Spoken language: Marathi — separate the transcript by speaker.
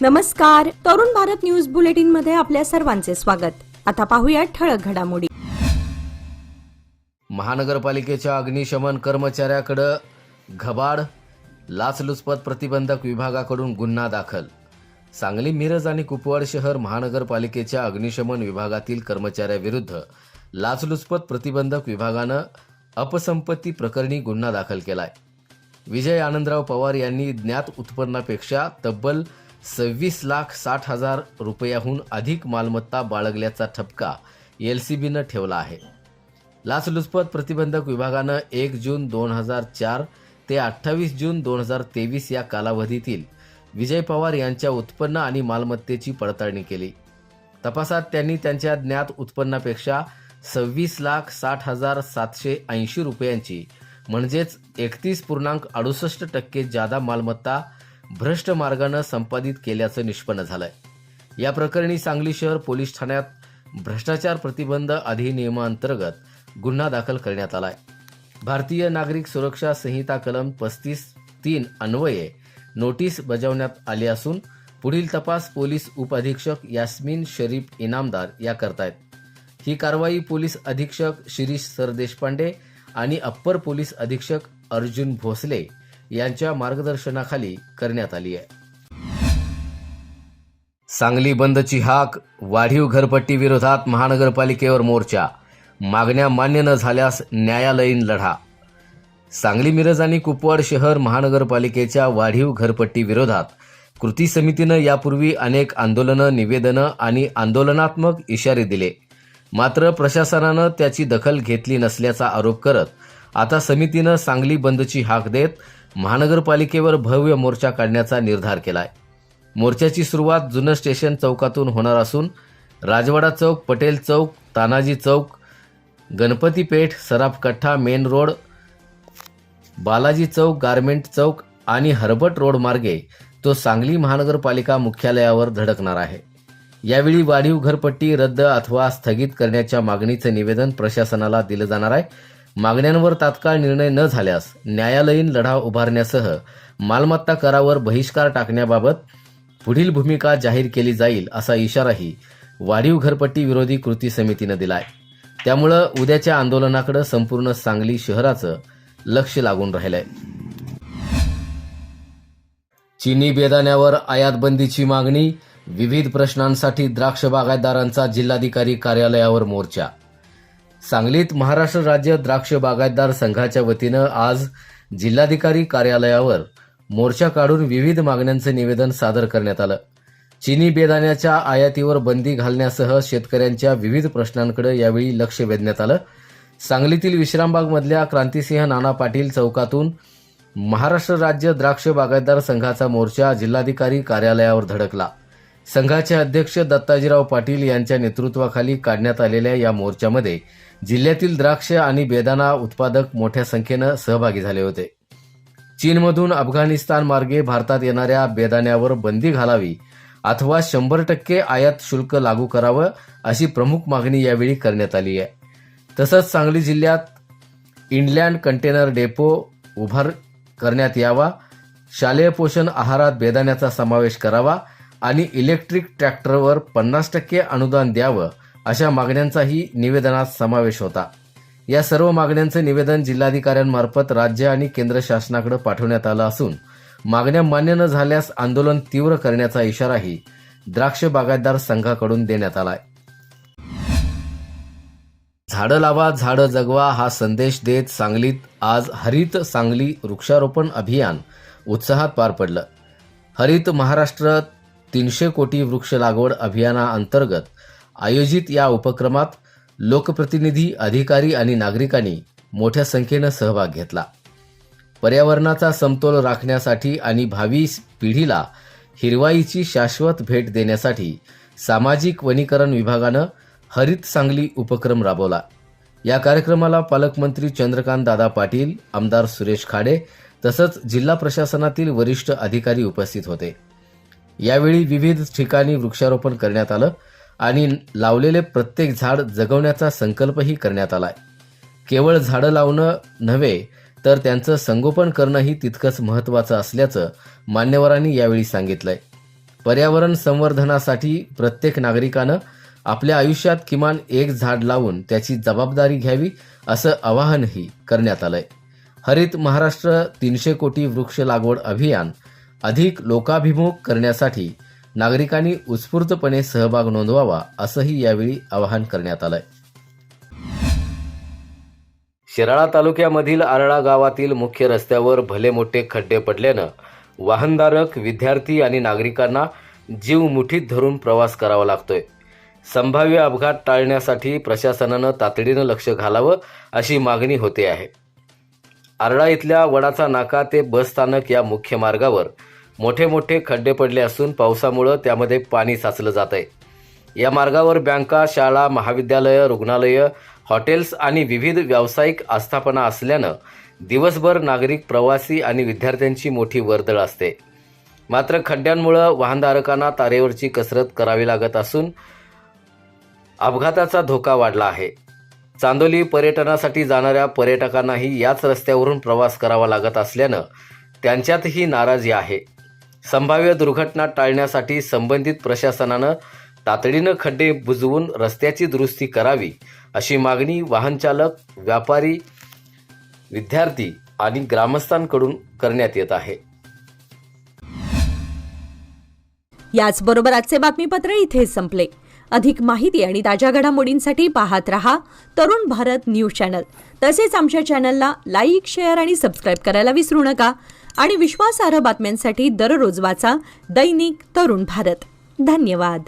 Speaker 1: नमस्कार, तरुण भारत न्यूज बुलेटिन मध्ये आपल्या सर्वांचे स्वागत. आता पाहूया ठळक घडामोडी.
Speaker 2: महानगरपालिकेच्या अग्निशमन कर्मचाऱ्याकडे घबाड, लाचलुचपत प्रतिबंधक विभागाकडून गुन्हा दाखल. सांगली, मिरज आणि कुपवाड शहर महानगरपालिकेच्या अग्निशमन विभागातील कर्मचाऱ्याविरुद्ध लाचलुचपत प्रतिबंधक विभागानं अपसंपत्ती प्रकरणी गुन्हा दाखल केलाय. विजय आनंदराव पवार यांनी ज्ञात उत्पन्नापेक्षा तब्बल 26,60,000 रुपयाहून अधिक मालमत्ता बाळगल्याचा ठपका LCBनं ठेवला आहे. लाचलुचपत प्रतिबंधक विभागानं 1 जून 2004 ते 28 जून 2023 या कालावधीतील विजय पवार यांच्या उत्पन्न आणि मालमत्तेची पडताळणी केली. तपासात त्यांनी त्यांच्या ज्ञात उत्पन्नापेक्षा 26,60,780 रुपयांची म्हणजेच 31.68% जादा मालमत्ता भ्रष्ट मार्गानं संपादित केल्याचं निष्पन्न झालंय. या प्रकरणी सांगली शहर पोलीस ठाण्यात भ्रष्टाचार प्रतिबंध अधिनियमांतर्गत गुन्हा दाखल करण्यात आलाय. भारतीय नागरिक सुरक्षा संहिता कलम 35(3) अन्वये नोटीस बजावण्यात आली असून पुढील तपास पोलीस उपअधीक्षक यास्मीन शरीफ इनामदार या करतायत. ही कारवाई पोलीस अधीक्षक शिरीष सरदेशपांडे आणि अप्पर पोलीस अधीक्षक अर्जुन भोसले यांच्या मार्गदर्शनाखाली करण्यात आली आहे. सांगली बंदची हाक, वाढीव घरपट्टी विरोधात महानगरपालिकेवर मोर्चा, मागण्या मान्य न झाल्यास न्यायालयीन लढा. सांगली, मिरज आणि कुपवाड शहर महानगरपालिकेच्या वाढीव घरपट्टी विरोधात कृती समितीनं यापूर्वी अनेक आंदोलनं, निवेदनं आणि आंदोलनात्मक इशारे दिले. मात्र प्रशासनानं त्याची दखल घेतली नसल्याचा आरोप करत आता समितीनं सांगली बंदची हाक देत महानगरपालिकेवर भव्य मोर्चा काढण्याचा निर्धार केलाय. मोर्चाची सुरुवात जुनं स्टेशन चौकातून होणार असून राजवाडा चौक, पटेल चौक, तानाजी चौक, गणपती पेठ, सराफ कट्टा, मेन रोड, बालाजी चौक, गारमेंट चौक आणि हर्बट रोड मार्गे तो सांगली महानगरपालिका मुख्यालयावर धडकणार आहे. यावेळी वाढीव घरपट्टी रद्द अथवा स्थगित करण्याच्या मागणीचं निवेदन प्रशासनाला दिलं जाणार आहे. मागण्यांवर तात्काळ निर्णय न झाल्यास न्यायालयीन लढा उभारण्यासह मालमत्ता करावर बहिष्कार टाकण्याबाबत पुढील भूमिका जाहीर केली जाईल असा इशाराही वाढीव घरपट्टी विरोधी कृती समितीनं दिलाय. त्यामुळं उद्याच्या आंदोलनाकडे संपूर्ण सांगली शहराचं लक्ष लागून राहिलंय. चिनी बेदाण्यावर आयातबंदीची मागणी, विविध प्रश्नांसाठी द्राक्ष बागायतदारांचा जिल्हाधिकारी कार्यालयावर मोर्चा. सांगलीत महाराष्ट्र राज्य द्राक्ष बागायतदार संघाच्या वतीनं आज जिल्हाधिकारी कार्यालयावर मोर्चा काढून विविध मागण्यांचं निवेदन सादर करण्यात आलं. चिनी बेदाण्याच्या आयातीवर बंदी घालण्यासह शेतकऱ्यांच्या विविध प्रश्नांकडे यावेळी लक्ष वेधण्यात आलं. सांगलीतील विश्रामबागमधल्या क्रांतिसिंह नाना पाटील चौकातून महाराष्ट्र राज्य द्राक्ष बागायतदार संघाचा मोर्चा जिल्हाधिकारी कार्यालयावर धडकला. संघाचे अध्यक्ष दत्ताजीराव पाटील यांच्या नेतृत्वाखाली काढण्यात आलेल्या या मोर्चामध्ये जिल्ह्यातील द्राक्ष आणि बेदाणा उत्पादक मोठ्या संख्येनं सहभागी झाले होते. चीनमधून अफगाणिस्तान मार्गे भारतात येणाऱ्या बेदाण्यावर बंदी घालावी अथवा 100% आयात शुल्क लागू करावं अशी प्रमुख मागणी यावेळी करण्यात आली आहे. तसंच सांगली जिल्ह्यात इनलँड कंटेनर डेपो उभार करण्यात यावा, शालेय पोषण आहारात बेदाण्याचा समावेश करावा आणि इलेक्ट्रिक ट्रॅक्टरवर 50% अनुदान द्यावं अशा मागण्यांचाही निवेदनात समावेश होता. या सर्व मागण्यांचं निवेदन जिल्हाधिकाऱ्यांमार्फत राज्य आणि केंद्र शासनाकडे पाठवण्यात आलं असून मागण्या मान्य न झाल्यास आंदोलन तीव्र करण्याचा इशाराही द्राक्ष बागायतदार संघाकडून देण्यात आलाय. झाडं लावा, झाडं जगवा हा संदेश देत सांगलीत आज हरित सांगली वृक्षारोपण अभियान उत्साहात पार पडलं. हरित महाराष्ट्र 300 कोटी वृक्ष लागवड अभियानाअंतर्गत आयोजित या उपक्रमात लोकप्रतिनिधी, अधिकारी आणि नागरिकांनी मोठ्या संख्येनं सहभाग घेतला. पर्यावरणाचा समतोल राखण्यासाठी आणि भावी पिढीला हिरवाईची शाश्वत भेट देण्यासाठी सामाजिक वनीकरण विभागानं हरित सांगली उपक्रम राबवला. या कार्यक्रमाला पालकमंत्री चंद्रकांत दादा पाटील, आमदार सुरेश खाडे तसंच जिल्हा प्रशासनातील वरिष्ठ अधिकारी उपस्थित होते. यावेळी विविध ठिकाणी वृक्षारोपण करण्यात आलं आणि लावलेले प्रत्येक झाड जगवण्याचा संकल्पही करण्यात आलाय. केवळ झाडं लावणं नव्हे तर त्यांचं संगोपन करणंही तितकंच महत्त्वाचं असल्याचं मान्यवरांनी यावेळी सांगितलंय. पर्यावरण संवर्धनासाठी प्रत्येक नागरिकानं आपल्या आयुष्यात किमान एक झाड लावून त्याची जबाबदारी घ्यावी असं आवाहनही करण्यात आलंय. हरित महाराष्ट्र 300 कोटी वृक्ष लागवड अभियान अधिक लोकाभिमुख करण्यासाठी नागरिकांनी उत्स्फूर्तपणे सहभाग नोंदवावा असंही यावेळी आवाहन करण्यात आलंय. शिराळा तालुक्यामधील आरळा गावातील मुख्य रस्त्यावर भले मोठे खड्डे पडल्यानं वाहनधारक, विद्यार्थी आणि नागरिकांना जीव मुठीत धरून प्रवास करावा लागतोय. संभाव्य अपघात टाळण्यासाठी प्रशासनानं तातडीनं लक्ष घालावं अशी मागणी होते आहे. आरळा इथल्या वडाचा नाका ते बस स्थानक या मुख्य मार्गावर मोठे मोठे खड्डे पडले असून पावसामुळे त्यामध्ये पाणी साचलं जात आहे. या मार्गावर बँका, शाळा, महाविद्यालय, रुग्णालय, हॉटेल्स आणि विविध व्यावसायिक आस्थापना असल्यानं दिवसभर नागरिक, प्रवासी आणि विद्यार्थ्यांची मोठी वर्दळ असते. मात्र खड्ड्यांमुळे वाहनधारकांना तारेवरची कसरत करावी लागत असून अपघाताचा धोका वाढला आहे. चांदोली पर्यटनासाठी जाणाऱ्या पर्यटकांनाही याच रस्त्यावरून प्रवास करावा लागत असल्यानं त्यांच्यातही नाराजी आहे. संभाव्य दुर्घटना टाळण्यासाठी संबंधित प्रशासनानं तातडीनं खड्डे बुजवून रस्त्याची दुरुस्ती करावी अशी मागणी वाहन चालक, व्यापारी, विद्यार्थी आणि ग्रामस्थांकडून करण्यात येत आहे.
Speaker 1: याचबरोबर आजचे बातमीपत्र इथे संपले. अधिक माहिती आणि ताज्या घडामोडींसाठी पाहत रहा तरुण भारत न्यूज चॅनल. तसेच आमच्या चॅनलला लाईक, शेअर आणि सबस्क्राईब करायला विसरू नका. आणि विश्वासार्ह बातम्यांसाठी दररोज वाचा दैनिक तरुण भारत. धन्यवाद.